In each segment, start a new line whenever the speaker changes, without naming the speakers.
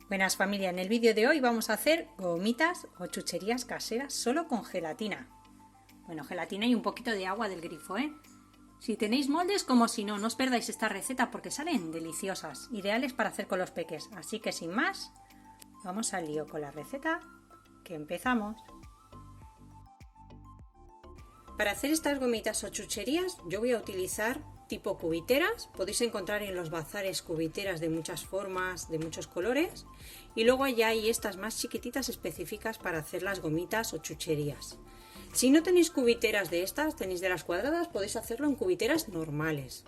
Buenas familia, en el vídeo de hoy vamos a hacer gomitas o chucherías caseras solo con gelatina. Bueno, gelatina y un poquito de agua del grifo, ¿eh? Si tenéis moldes, como si no, no os perdáis esta receta porque salen deliciosas, ideales para hacer con los peques. Así que sin más, vamos al lío con la receta, que empezamos. Para hacer estas gomitas o chucherías yo voy a utilizar tipo cubiteras. Podéis encontrar en los bazares cubiteras de muchas formas, de muchos colores. Y luego ya hay estas más chiquititas específicas para hacer las gomitas o chucherías. Si no tenéis cubiteras de estas, tenéis de las cuadradas, podéis hacerlo en cubiteras normales.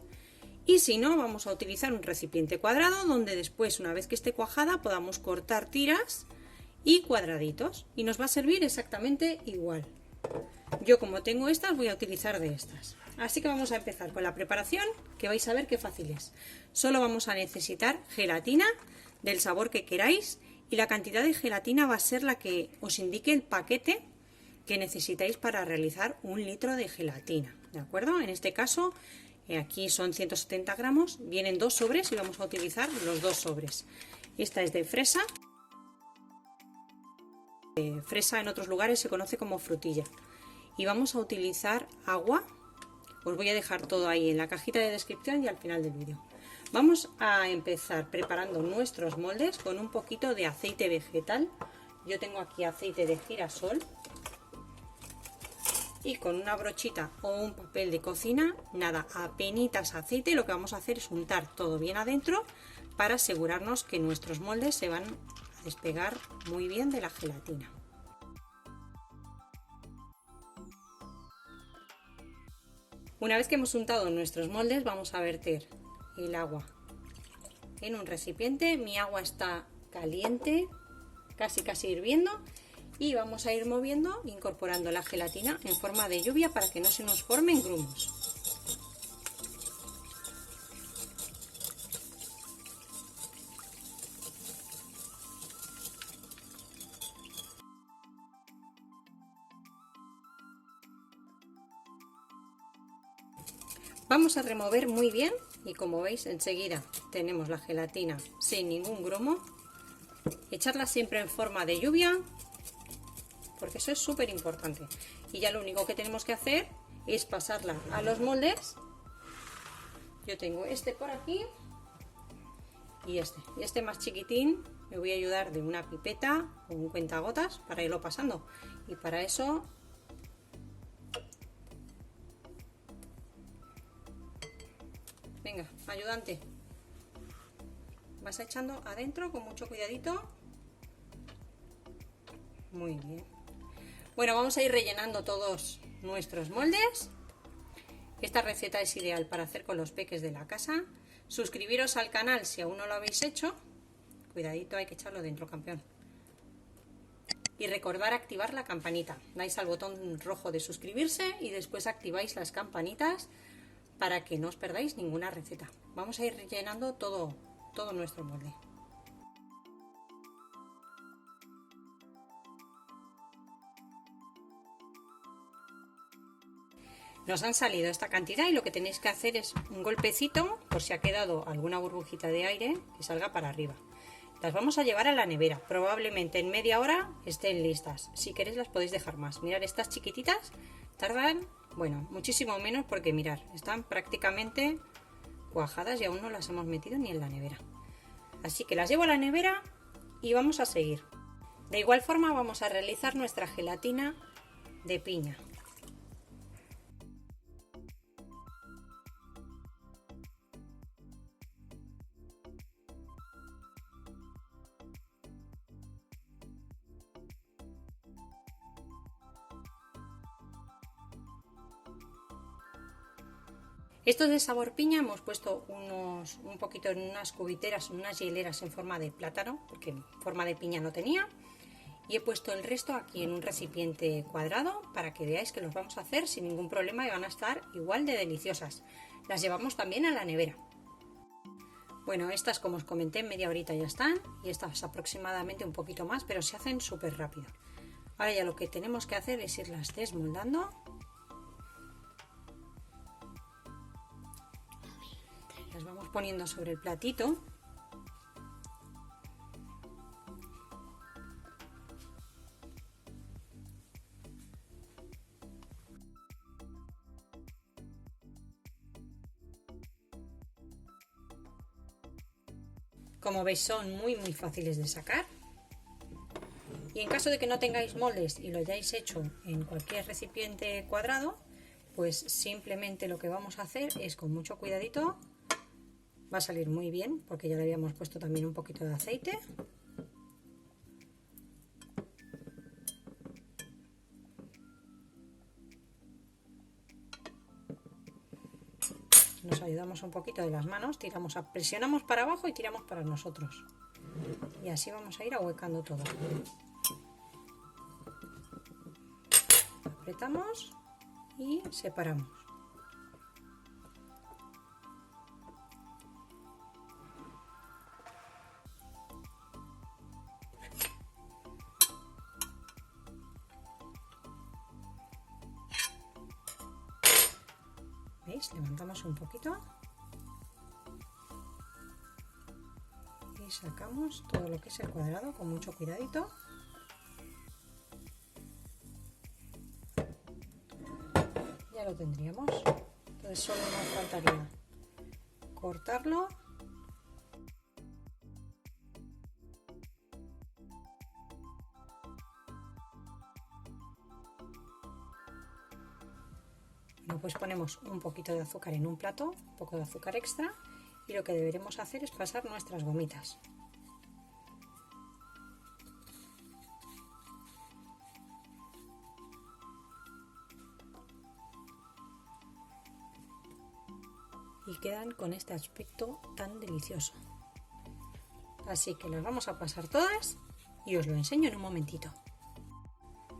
Y si no, vamos a utilizar un recipiente cuadrado donde después, una vez que esté cuajada, podamos cortar tiras y cuadraditos. Y nos va a servir exactamente igual. Yo, como tengo estas, voy a utilizar de estas. Así que vamos a empezar con la preparación, que vais a ver qué fácil es. Solo vamos a necesitar gelatina del sabor que queráis y la cantidad de gelatina va a ser la que os indique el paquete que necesitáis para realizar 1 litro de gelatina, ¿de acuerdo? En este caso, aquí son 170 gramos, vienen 2 sobres y vamos a utilizar los 2 sobres. Esta es de fresa. Fresa en otros lugares se conoce como frutilla. Y vamos a utilizar agua. Os voy a dejar todo ahí en la cajita de descripción y al final del vídeo. Vamos a empezar preparando nuestros moldes con un poquito de aceite vegetal. Yo tengo aquí aceite de girasol. Y con una brochita o un papel de cocina, nada, apenitas aceite, lo que vamos a hacer es untar todo bien adentro para asegurarnos que nuestros moldes se van a despegar muy bien de la gelatina. Una vez que hemos untado nuestros moldes, vamos a verter el agua en un recipiente. Mi agua está caliente, casi hirviendo, y vamos a ir moviendo, incorporando la gelatina en forma de lluvia para que no se nos formen grumos. Vamos a remover muy bien y, como veis, enseguida tenemos la gelatina sin ningún grumo. Echarla siempre en forma de lluvia, porque eso es súper importante. Y ya lo único que tenemos que hacer es pasarla a los moldes. Yo tengo este por aquí y este más chiquitín. Me voy a ayudar de una pipeta o un cuentagotas para irlo pasando. Y para eso venga, ayudante, vas echando adentro con mucho cuidadito. Muy bien. Bueno, vamos a ir rellenando todos nuestros moldes. Esta receta es ideal para hacer con los peques de la casa. Suscribiros al canal si aún no lo habéis hecho. Cuidadito, hay que echarlo dentro, campeón. Y recordar activar la campanita. Dais al botón rojo de suscribirse y después activáis las campanitas para que no os perdáis ninguna receta. Vamos a ir rellenando todo nuestro molde. Nos han salido esta cantidad y lo que tenéis que hacer es un golpecito por si ha quedado alguna burbujita de aire que salga para arriba. Las vamos a llevar a la nevera, probablemente en media hora estén listas. Si queréis las podéis dejar más. Mirad, estas chiquititas tardan, bueno, muchísimo menos porque mirad, están prácticamente cuajadas y aún no las hemos metido ni en la nevera. Así que las llevo a la nevera y vamos a seguir. De igual forma vamos a realizar nuestra gelatina de piña. Estos de sabor piña hemos puesto un poquito en unas cubiteras, en unas hieleras en forma de plátano, porque en forma de piña no tenía. Y he puesto el resto aquí en un recipiente cuadrado para que veáis que los vamos a hacer sin ningún problema y van a estar igual de deliciosas. Las llevamos también a la nevera. Bueno, estas, como os comenté, en media horita ya están, y estas aproximadamente un poquito más, pero se hacen súper rápido. Ahora ya lo que tenemos que hacer es irlas desmoldando. Las vamos poniendo sobre el platito Como veis son muy fáciles de sacar. Y en caso de que no tengáis moldes y lo hayáis hecho en cualquier recipiente cuadrado, pues simplemente lo que vamos a hacer es con mucho cuidadito, va a salir muy bien porque ya le habíamos puesto también un poquito de aceite. Nos ayudamos un poquito de las manos, presionamos para abajo y tiramos para nosotros. Y así vamos a ir ahuecando todo. Apretamos y separamos. ¿Veis? Levantamos un poquito y sacamos todo lo que es el cuadrado con mucho cuidadito. Ya lo tendríamos. Entonces solo nos faltaría cortarlo . Pues ponemos un poquito de azúcar en un plato, un poco de azúcar extra, y lo que deberemos hacer es pasar nuestras gomitas. Y quedan con este aspecto tan delicioso. Así que las vamos a pasar todas y os lo enseño en un momentito.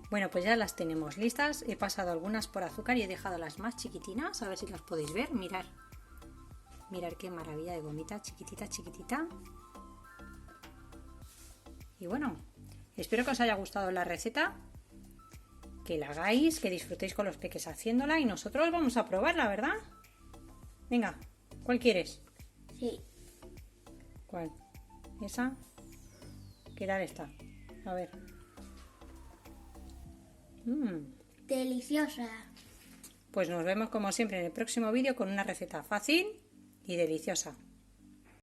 Bueno, pues ya las tenemos listas. He pasado algunas por azúcar y he dejado las más chiquitinas. A ver si las podéis ver. Mirad. Mirad qué maravilla de gomita, chiquitita, chiquitita. Y bueno, espero que os haya gustado la receta. Que la hagáis, que disfrutéis con los peques haciéndola. Y nosotros vamos a probarla, ¿verdad? Venga, ¿cuál quieres?
Sí.
¿Cuál? ¿Esa? ¿Qué tal está? A ver.
Deliciosa.
Pues nos vemos como siempre en el próximo vídeo con una receta fácil y deliciosa.